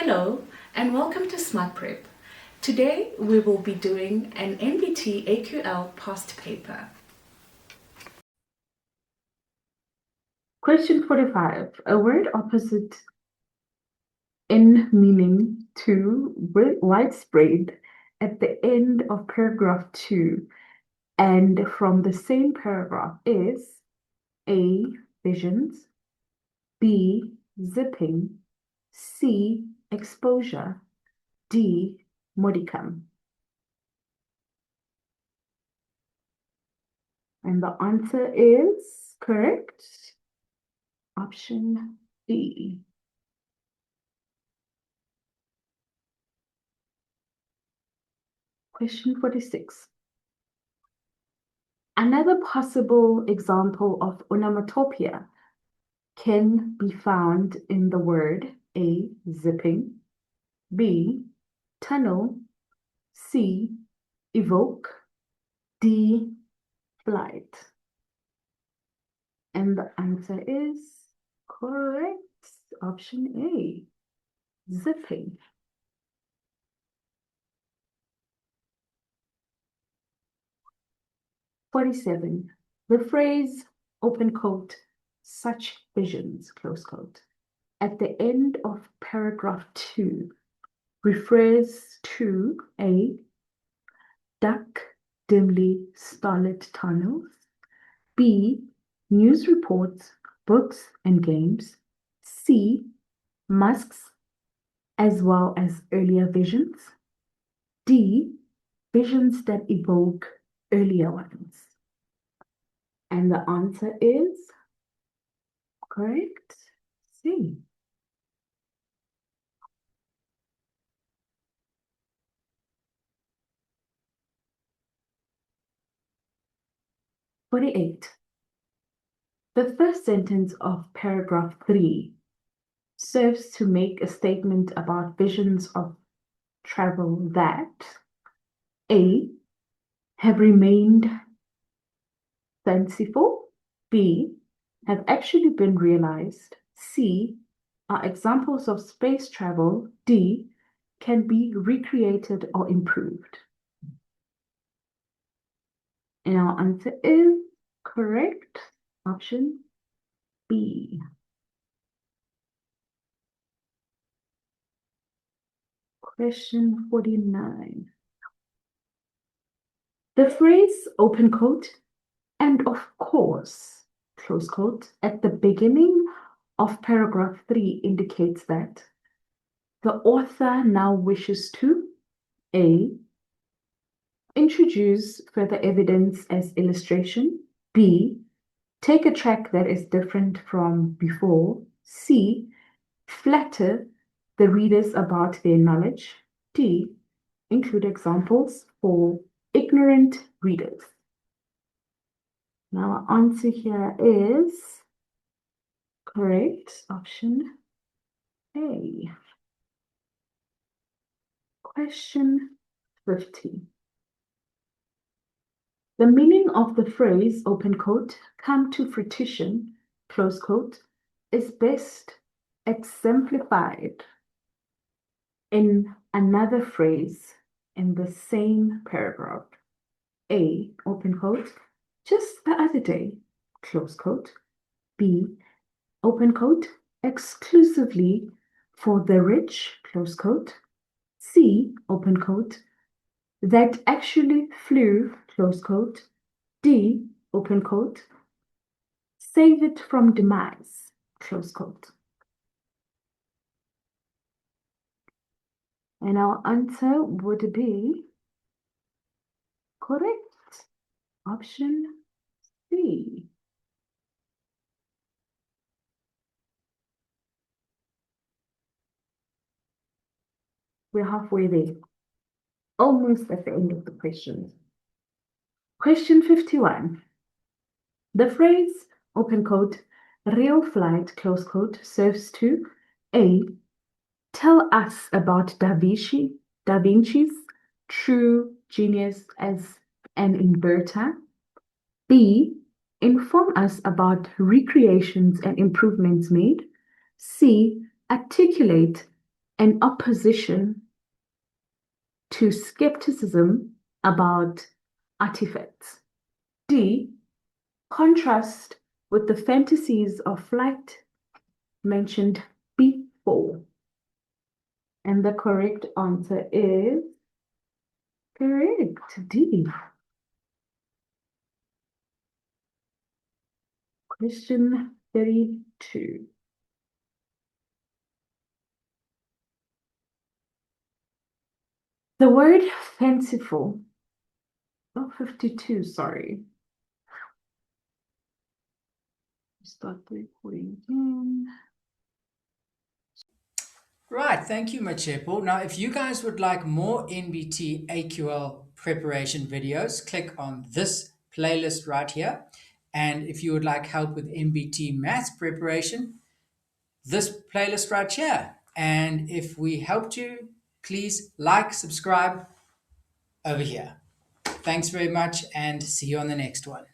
Hello and welcome to SmartPrep. Today we will be doing an NBT AQL past paper. Question 45. A word opposite in meaning to widespread at the end of paragraph 2 and from the same paragraph is A. Visions, B. Zipping, C. Exposure, D. Modicum. And the answer is correct. Option D. Question 46. Another possible example of onomatopoeia can be found in the word A. Zipping, B. Tunnel, C. Evoke, D. Flight. And the answer is correct. Option A. Zipping. "47. The phrase, open quote, such visions, close quote, at the end of paragraph 2 refers to A. Dark, dimly starlit tunnels, B. News reports, books and games, C. Masks as well as earlier visions, D. Visions that evoke earlier ones." And the answer is correct. C. "48. The first sentence of paragraph 3 serves to make a statement about visions of travel that A. have remained fanciful, B. have actually been realized, C. are examples of space travel, D. can be recreated or improved." And our answer is correct. Option B. Question 49. The phrase, open quote, and of course, close quote, at the beginning of paragraph 3 indicates that the author now wishes to A. introduce further evidence as illustration, B. take a track that is different from before, C. flatter the readers about their knowledge, D. include examples for ignorant readers. Now our answer here is correct. Option A. Question 50. The meaning of the phrase, open quote, come to fruition, close quote, is best exemplified in another phrase in the same paragraph. A, open quote, just the other day, close quote. B, open quote, exclusively for the rich, close quote. C, open quote, that actually flew, close quote. D, open quote, save it from demise, close quote. And our answer would be correct. Option C. We're halfway there. Almost at the end of the questions. Question 51. The phrase, open quote, real flight, close quote, serves to A, tell us about Da Vinci's true genius as an inventor. B, inform us about recreations and improvements made. C, articulate an opposition to skepticism about artifacts. D, contrast with the fantasies of flight mentioned before. And the correct answer is correct, D. Question 32. The word fanciful, 52, sorry. Start the recording again. Right, thank you, Machepo. Now, if you guys would like more NBT AQL preparation videos, click on this playlist right here. And if you would like help with NBT maths preparation, this playlist right here. And if we helped you, please like, subscribe over here. Thanks very much, and see you on the next one.